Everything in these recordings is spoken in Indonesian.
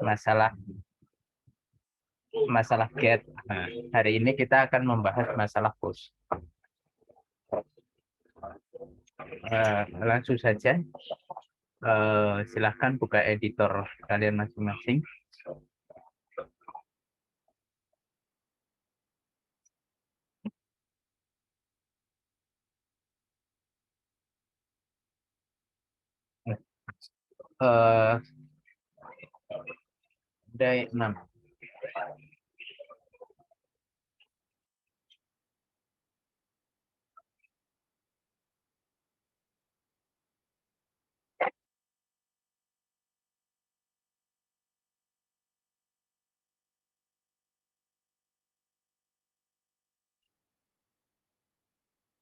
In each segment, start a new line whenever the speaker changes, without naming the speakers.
masalah get. Nah, hari ini kita akan membahas masalah push. Langsung saja, silahkan buka editor kalian masing-masing. Day 6.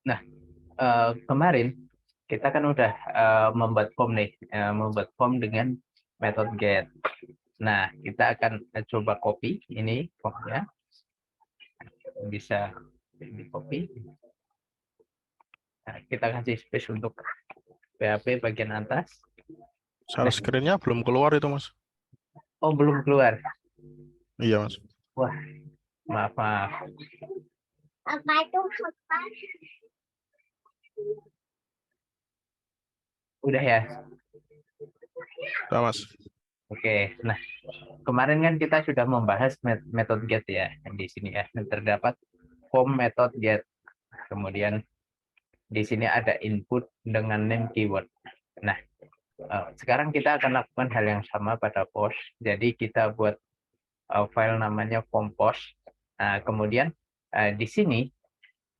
Nah, kemarin kita kan udah membuat form nih, membuat form dengan metode get. Nah, kita akan coba copy ini formnya. Bisa di copy. Nah, kita kasih space untuk PHP bagian atas.
Share screen-nya belum keluar itu, Mas.
Oh, belum keluar.
Iya, Mas.
Wah, maaf.
Apa itu?
Udah ya?
Udah, Mas.
Oke. Nah, kemarin kan kita sudah membahas metode get ya. Di sini ya, terdapat form method get. Kemudian di sini ada input dengan name keyword. Nah, sekarang kita akan lakukan hal yang sama pada post. Jadi kita buat file namanya form post. Nah, kemudian di sini,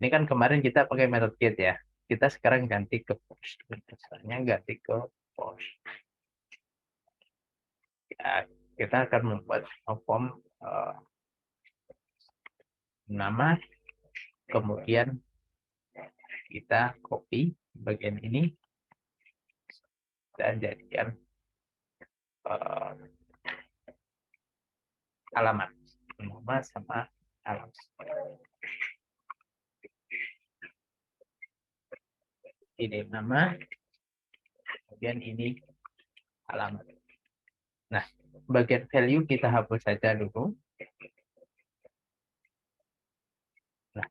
ini kan kemarin kita pakai metode get ya. Kita sekarang ganti ke post. Misalnya ganti ke post. Ya, kita akan membuat form nama, kemudian kita copy bagian ini dan jadikan alamat, nama sama alamat. Ini nama, kemudian ini alamat. Nah, bagian value kita hapus saja dulu. Nah,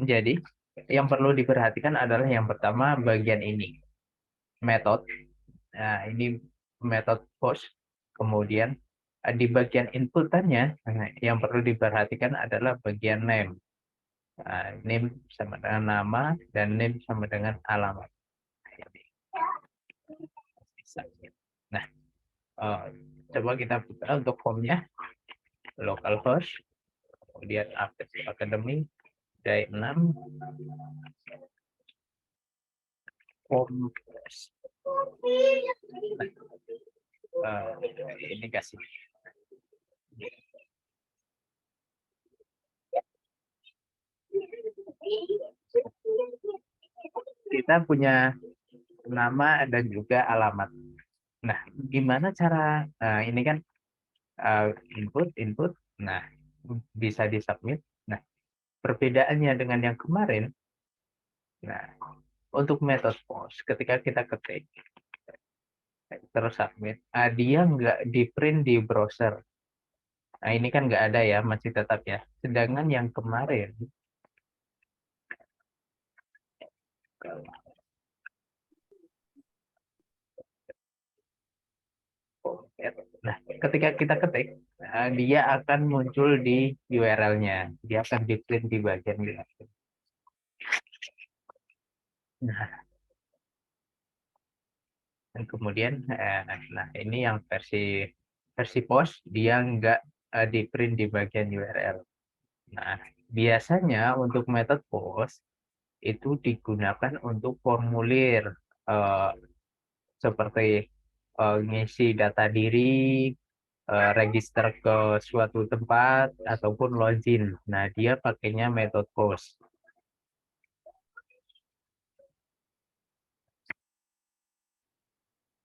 jadi yang perlu diperhatikan adalah yang pertama bagian ini, method. Nah, ini method post. Kemudian di bagian inputannya, yang perlu diperhatikan adalah bagian name. Name sama dengan nama dan name sama dengan alamat. Nah, coba kita buka untuk formnya, localhost, kemudian academy, day 6, form post. Ini kasih. Kita punya nama dan juga alamat. Nah, gimana cara ini kan input. Nah, bisa disubmit. Nah, perbedaannya dengan yang kemarin. Nah, untuk metode post, ketika kita ketik terus submit, dia nggak di print di browser. Nah, ini kan nggak ada ya, masih tetap ya. Sedangkan yang kemarin nah, ketika kita ketik, dia akan muncul di URL-nya. Dia akan di print di bagian URL. Nah, dan kemudian, nah ini yang versi post, dia nggak di print di bagian URL. Nah, biasanya untuk metode post itu digunakan untuk formulir seperti ngisi data diri, register ke suatu tempat, ataupun login. Nah, dia pakainya metode post.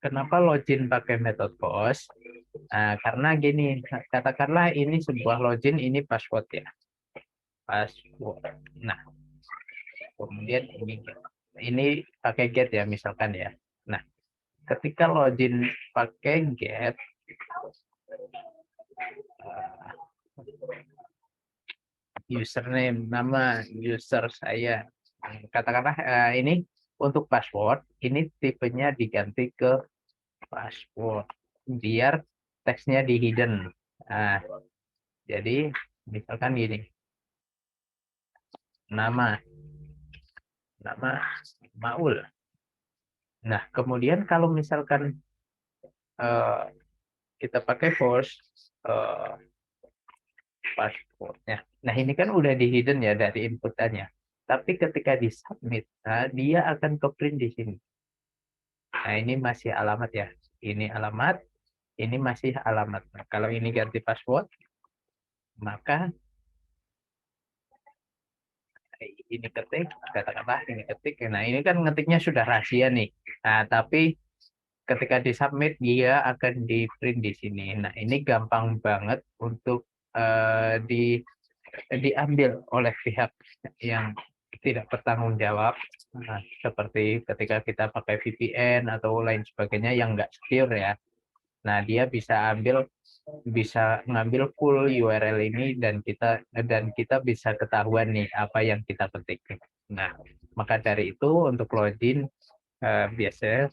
Kenapa login pakai metode post? Karena gini, katakanlah ini sebuah login, ini password ya. Password. Nah, kemudian ini pakai get ya misalkan ya. Nah, ketika login pakai get, username, nama user saya. Katakanlah ini untuk password, ini tipenya diganti ke password biar teksnya di hidden. Nah, jadi misalkan gini, nama Maul. Nah, kemudian kalau misalkan kita pakai force passwordnya. Nah, ini kan udah di hidden ya dari inputannya. Tapi ketika di submit, nah, dia akan ke print di sini. Nah, ini masih alamat ya. Ini alamat, ini masih alamat. Nah, kalau ini ganti password, maka ini ketik, katakanlah ini ketik. Nah, ini kan ngetiknya sudah rahasia nih. Nah, tapi ketika di submit, dia akan di print di sini. Nah, ini gampang banget untuk diambil oleh pihak yang tidak bertanggung jawab. Nah, seperti ketika kita pakai VPN atau lain sebagainya yang nggak secure ya. Nah, dia bisa ngambil full URL ini dan kita bisa ketahuan nih apa yang kita ketik. Nah, maka dari itu untuk login biasanya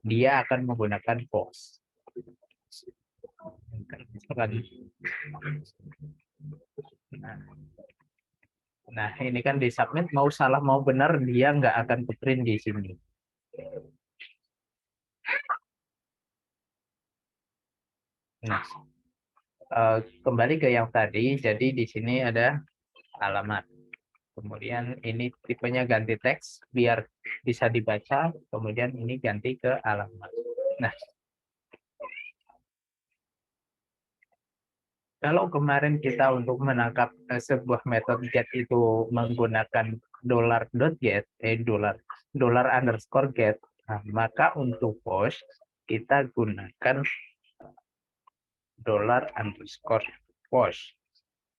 dia akan menggunakan post. Nah, ini kan di submit mau salah mau benar dia nggak akan ke print di sini. Nah, kembali ke yang tadi, jadi di sini ada alamat. Kemudian ini tipenya ganti teks biar bisa dibaca, kemudian ini ganti ke alamat. Nah, kalau kemarin kita untuk menangkap sebuah metode get itu menggunakan $.get, $underscore get, nah, maka untuk post kita gunakan $_post.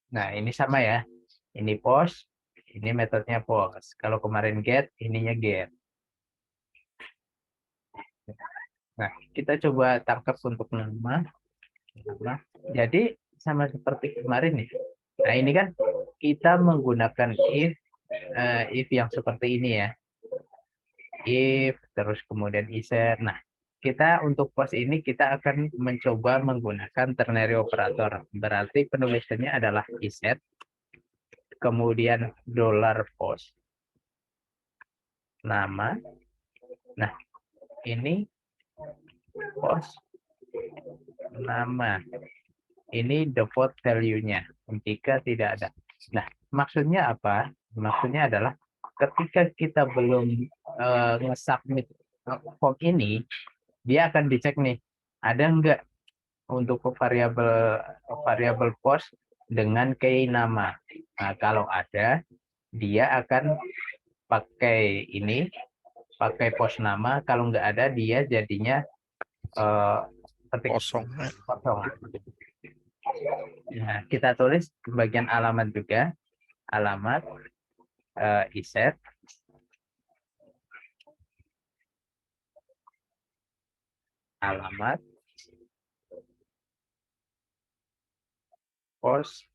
Nah, ini sama ya. Ini post, ini metodenya post. Kalau kemarin get, ininya get. Nah, kita coba tangkap untuk nama. Jadi sama seperti kemarin nih. Nah, ini kan kita menggunakan if yang seperti ini ya. If terus kemudian iset. Nah, kita untuk post ini kita akan mencoba menggunakan ternary operator. Berarti penulisannya adalah iset kemudian $post nama. Nah, ini post nama. Ini default value-nya jika tidak ada. Nah, maksudnya apa? Maksudnya adalah ketika kita belum nge-submit form ini, dia akan dicek nih, ada enggak untuk variabel post dengan key nama. Nah, kalau ada, dia akan pakai ini, pakai post nama. Kalau enggak ada, dia jadinya
Kosong.
kosong. Nah, kita tulis bagian alamat juga, alamat iset alamat post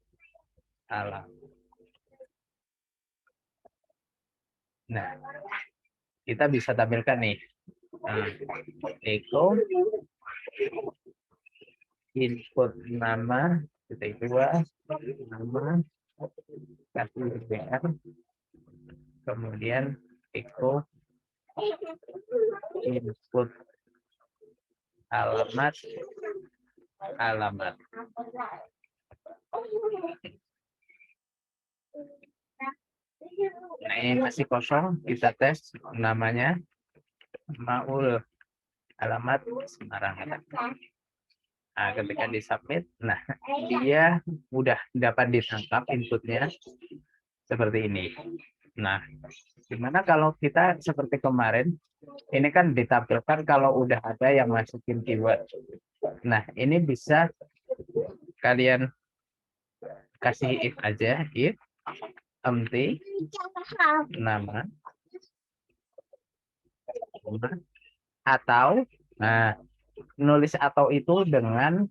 alamat. Nah, kita bisa tampilkan nih echo input nama titik 2 nama kasih br, kemudian echo input alamat. Nah, ini masih kosong, kita tes namanya Maul, alamat Semarang. Nah, ketika di submit, nah dia mudah dapat ditangkap inputnya seperti ini. Nah, gimana kalau kita seperti kemarin, ini kan ditampilkan kalau udah ada yang masukin keyword. Nah, ini bisa kalian kasih if aja, if empty nama atau nulis atau itu dengan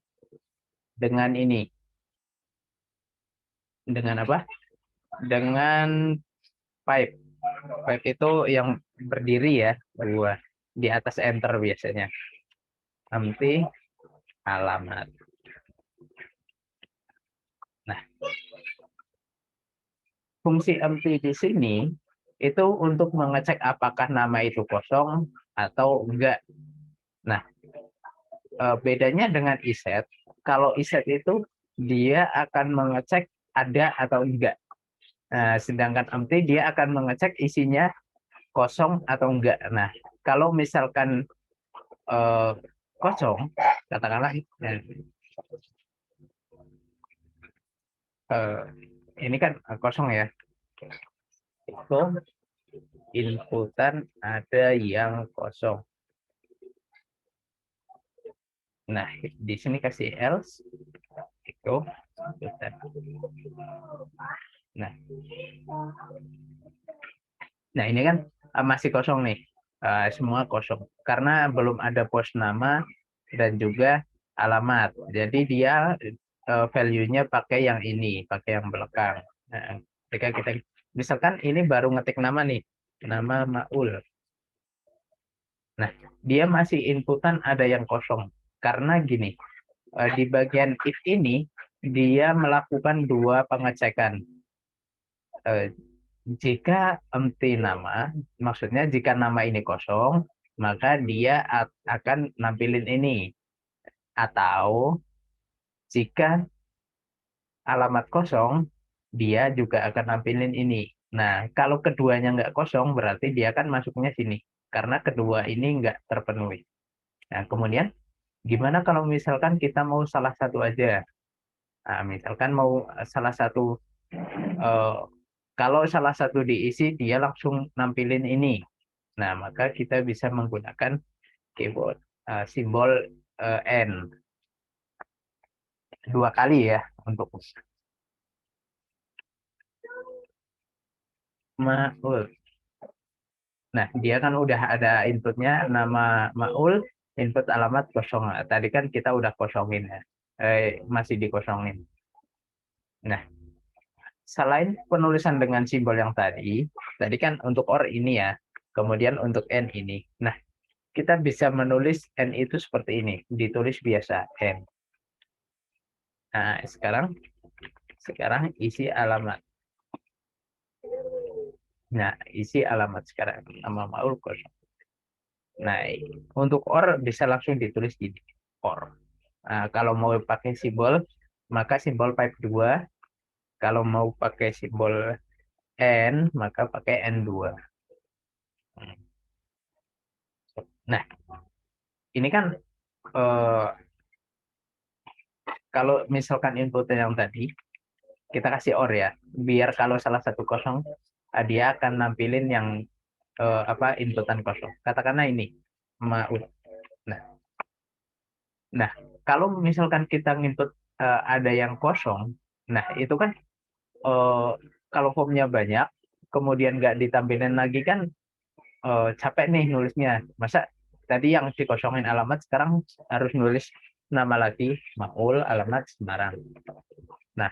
ini, dengan apa? dengan pipe. Pipe itu yang berdiri ya, dua di atas enter biasanya. Empty alamat. Nah, fungsi empty di sini itu untuk mengecek apakah nama itu kosong atau enggak. Nah, bedanya dengan iset, kalau iset itu dia akan mengecek ada atau enggak. Nah, sedangkan empty dia akan mengecek isinya kosong atau enggak. Nah, kalau misalkan kosong, katakanlah ini kan kosong ya, itu inputan ada yang kosong. Nah, di sini kasih else itu inputan. Nah ini kan masih kosong nih, semua kosong karena belum ada pos nama dan juga alamat. Jadi dia value-nya pakai yang ini, pakai yang belakang. Nah, ketika kita misalkan ini baru ngetik nama nih, nama Maul. Nah, dia masih inputan ada yang kosong karena gini, di bagian if ini dia melakukan dua pengecekan. Jika empty nama, maksudnya jika nama ini kosong, maka dia akan nampilin ini. Atau jika alamat kosong, dia juga akan nampilin ini. Nah, kalau keduanya nggak kosong, berarti dia akan masuknya sini. Karena kedua ini nggak terpenuhi. Nah, kemudian gimana kalau misalkan kita mau salah satu aja? Nah, misalkan mau salah satu, kalau salah satu diisi, dia langsung nampilin ini. Nah, maka kita bisa menggunakan keyboard simbol N dua kali ya untuk Maul. Nah, dia kan udah ada inputnya nama Maul, input alamat kosong. Nah, tadi kan kita udah kosongin ya, masih dikosongin. Nah, selain penulisan dengan simbol yang tadi kan untuk OR ini ya, kemudian untuk N ini. Nah, kita bisa menulis N itu seperti ini, ditulis biasa N. Nah, sekarang isi alamat. Nah, isi alamat sekarang nama Maul kosong. Nah, untuk OR bisa langsung ditulis gini, OR. Nah, kalau mau pakai simbol, maka simbol pipe 2. Kalau mau pakai simbol N, maka pakai N2. Nah, ini kan kalau misalkan inputnya yang tadi, kita kasih OR ya, biar kalau salah satu kosong, dia akan nampilin yang inputan kosong. Katakanlah ini, Maul. Nah, kalau misalkan kita input ada yang kosong, nah itu kan kalau formnya banyak, kemudian nggak ditampilin lagi kan capek nih nulisnya. Masa tadi yang dikosongin alamat, sekarang harus nulis nama lagi, Maul, alamat Semarang. Nah,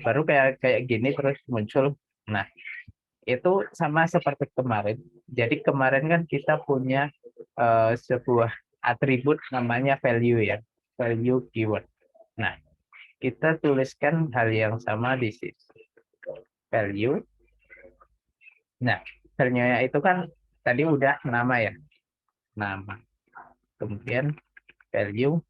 baru kayak gini terus muncul. Nah, itu sama seperti kemarin. Jadi kemarin kan kita punya sebuah atribut namanya value ya, value keyword. Nah, kita tuliskan hal yang sama di sini. Value. Nah, value-nya itu kan tadi udah nama ya, nama. Kemudian value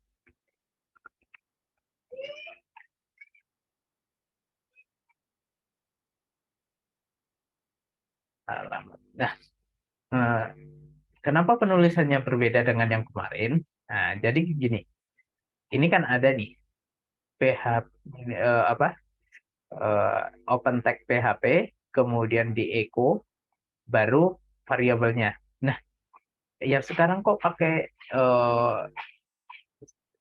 alamat. Nah, kenapa penulisannya berbeda dengan yang kemarin? Nah, jadi gini, ini kan ada nih PHP open tag PHP, kemudian di echo, baru variabelnya. Nah, ya sekarang kok pakai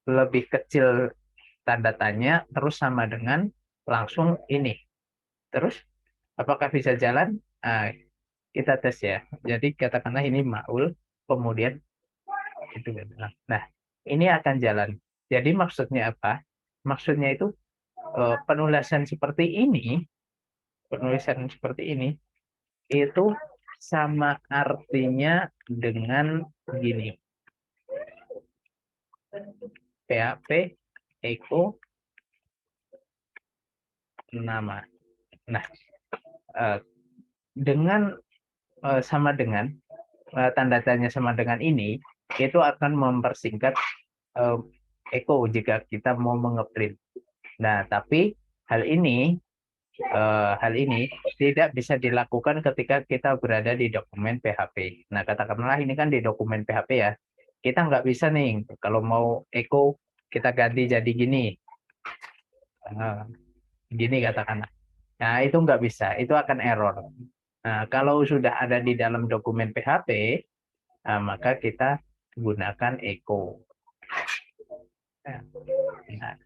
lebih kecil tanda tanya, terus sama dengan langsung ini. Terus, apakah bisa jalan? Nah, kita tes ya. Jadi katakanlah ini Maul, kemudian itu. Nah, ini akan jalan. Jadi maksudnya apa? Maksudnya itu penulisan seperti ini penulisan seperti ini itu sama artinya dengan gini. PHP echo nama. Nah, dengan sama dengan tanda tanya sama dengan ini itu akan mempersingkat echo jika kita mau mengeprint. Nah, tapi hal ini tidak bisa dilakukan ketika kita berada di dokumen PHP. Nah, katakanlah ini kan di dokumen PHP ya. Kita nggak bisa nih, kalau mau echo, kita ganti jadi gini. Gini katakanlah. Nah, itu nggak bisa. Itu akan error. Nah, kalau sudah ada di dalam dokumen PHP, maka kita gunakan echo. Nah,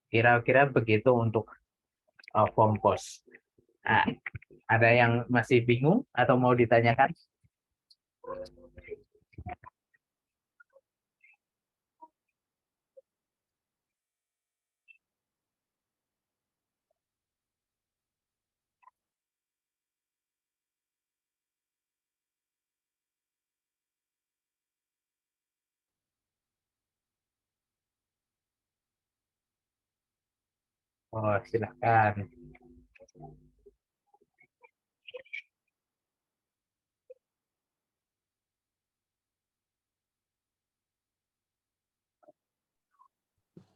kira-kira begitu untuk form post. Nah, ada yang masih bingung atau mau ditanyakan? Oh, silahkan.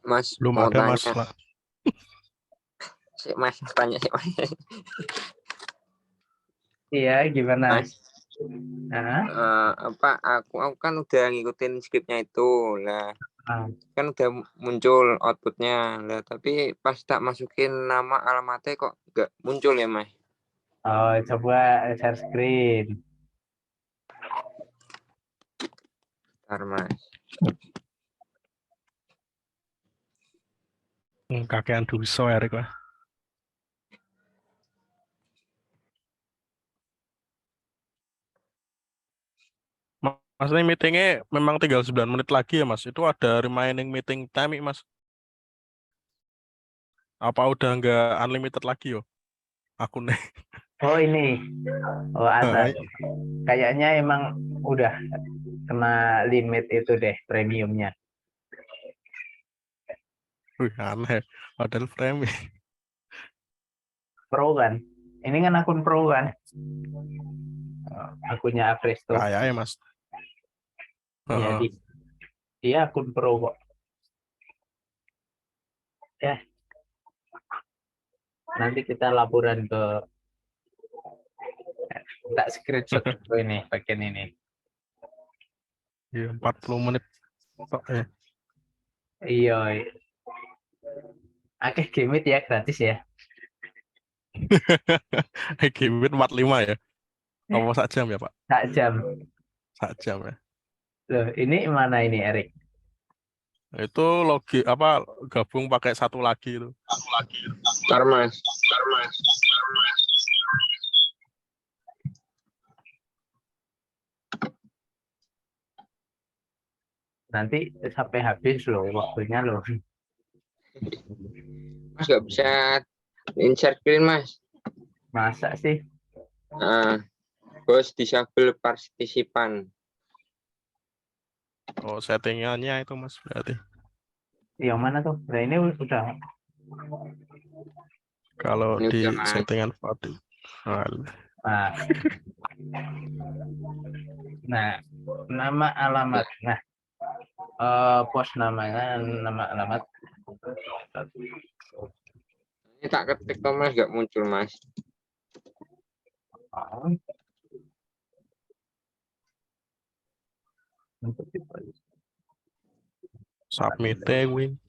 Mas
Belum
mau
ada Mas.
tanya. Mas tanya sih Mas.
Iya, gimana?
Mas,
Nah,
aku kan udah ngikutin skripnya itu. Nah,
ah,
kan udah muncul outputnya. Nah, tapi pas tak masukin nama alamatnya kok nggak muncul ya, Mas?
oh, coba share screen.
Bentar, Mas.
Kakean dosa Erik lah. Mas, ini meetingnya memang tinggal 9 menit lagi ya Mas. Itu ada remaining meeting time Mas. Apa udah nggak unlimited lagi yo akunnya?
Oh, ini. Oh, ada.
Nah,
Kayaknya emang udah kena limit itu deh premiumnya.
wih, aneh. Padahal frame.
Pro kan? Ini kan akun pro kan? Akunnya Apresto.
Kayaknya Mas.
Ya,
Heeh.
dia akun pro kok. Ya, nanti kita laporan ke tak screenshot dulu ini bagian ini.
Iya, 40 menit.
Iya. Oke, Gimit ya gratis ya.
Gimit 45 ya. Apa sak jam ya Pak?
Tak jam.
Sak jam ya.
Loh, ini mana ini Erik?
Itu apa gabung pakai satu lagi itu.
Bentar, Mas.
Nanti sampai habis loh waktunya loh.
Mas nggak bisa insert screen, Mas.
Masa sih?
Bos disable partisipan.
Oh, settingannya itu Mas berarti.
Yang mana tuh? Nah, ini udah.
Kalau
Ini
di
udah, Mas.
settingan Fadil.
Nah, nama alamat. Nah, pos namanya, nama alamat.
Ini tak ketik tuh, Mas, nggak muncul, Mas.
Submit wing.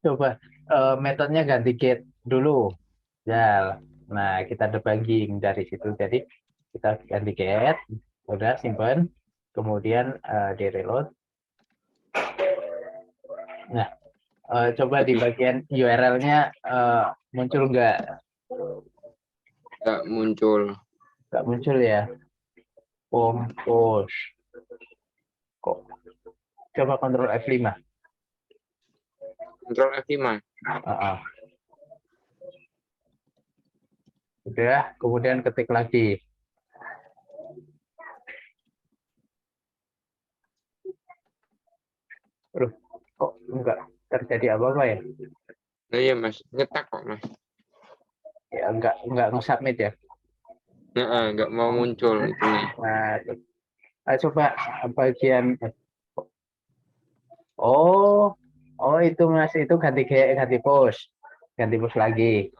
Coba metodenya ganti get dulu. Ya, nah kita debugging dari situ. Jadi kita ganti get, udah simpan, kemudian di reload. Coba di bagian URL-nya muncul nggak?
Nggak muncul.
Nggak muncul ya. Compose. Kok? Coba Ctrl F5.
Ctrl F5.
Udah, kemudian ketik lagi. Loh, kok enggak terjadi apa-apa ya?
Nah, iya Mas, nyetak kok Mas.
Ya enggak nge-submit ya.
Nah, nggak mau muncul itu nih.
Nah, coba bagian oh itu Mas, itu ganti post. Ganti post lagi.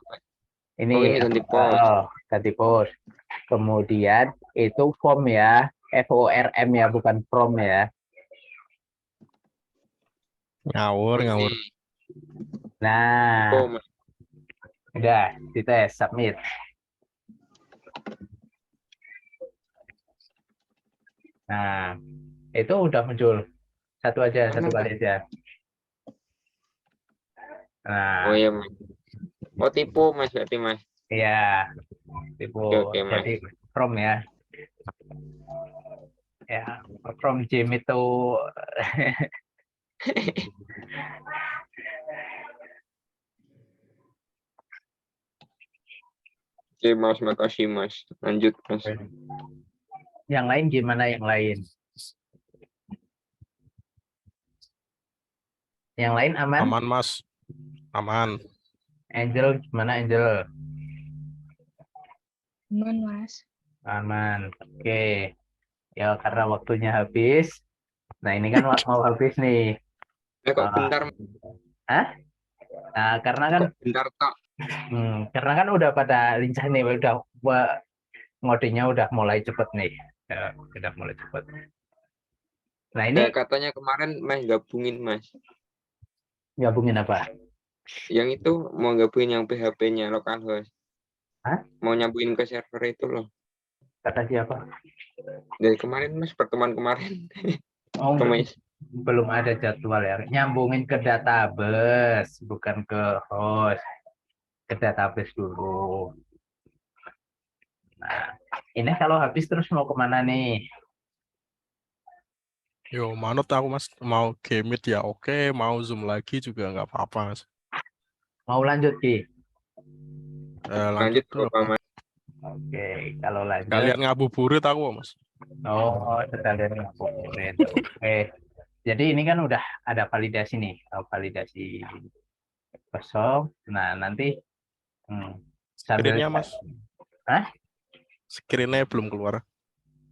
Ini,
Oh, ini ganti post.
ganti post. Kemudian itu form ya, FORM ya, bukan from ya.
Ngawur,
Oh,
ngawur.
ini.
Nah,
Oh, Mas.
udah dites submit. Nah, itu udah muncul. Satu kali aja.
Oh
Nah,
iya Mas. Oh tipu Mas berarti Mas.
ya, tipe
Oke, Mas.
jadi from ya. Ya, from Jim itu
Oke Mas, makasih Mas. Lanjut Mas.
yang lain gimana yang lain? Yang lain aman?
Aman, Mas. Aman.
Angel gimana Angel?
Aman, Mas.
Aman. Oke. Ya karena waktunya habis. Nah, ini kan mau habis nih.
Kok bentar,
Hah? Nah, karena kan
kok bentar tok.
udah pada lincah nih, udah ngodenya udah mulai cepet nih. Ya, udah mulai cepet. Nah, ini
Katanya kemarin Mas gabungin Mas.
gabungin apa?
Yang itu mau gabungin yang PHP-nya localhost.
Hah?
Mau nyambungin ke server itu loh.
Kata siapa?
Dari kemarin Mas, pertemuan kemarin.
Oh,
Mas.
belum ada jadwal ya. Nyambungin ke database, bukan ke host. Ke database dulu. Nah, ini kalau habis terus mau kemana nih?
Yo, manut aku, Mas. Mau game meet ya oke, mau Zoom lagi juga nggak apa-apa, Mas.
Mau lanjut, Ki?
Lanjut
Lanjut
tuh
Bapak
apa?
Mas.
Oke, kalau lanjut.
Kalian ngabuburit aku, Mas.
Oh, sekalian ngabuburit. Oke. Jadi ini kan udah ada validasi nih, validasi kosong. Nah, nanti sambil
Screen-nya, Mas.
Hah?
Screen-nya belum keluar.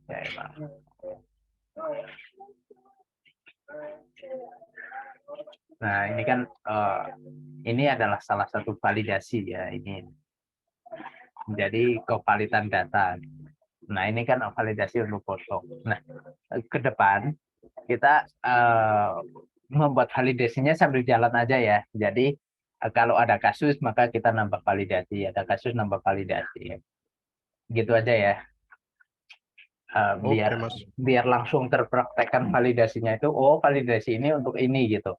Ya, emang. Nah, ini kan ini adalah salah satu validasi ya ini. Jadi kevalidan data. Nah, ini kan validasi untuk foto. Nah, ke depan kita membuat validasinya sambil jalan aja ya. Jadi kalau ada kasus maka kita nambah validasi, ada kasus nambah validasi. Gitu aja ya.
Oke, Mas.
Biar langsung terpraktekkan validasinya itu, oh validasi ini untuk ini gitu.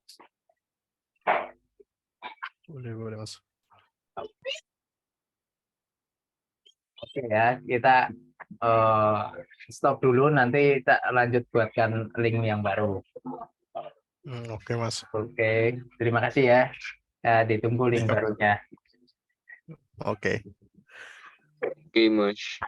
Boleh, Mas.
Oke ya, kita stop dulu, nanti kita lanjut buatkan link yang baru.
Oke, Mas.
Oke, terima kasih ya. Ditunggu link
Siap.
barunya.
Oke.
Oke Mas.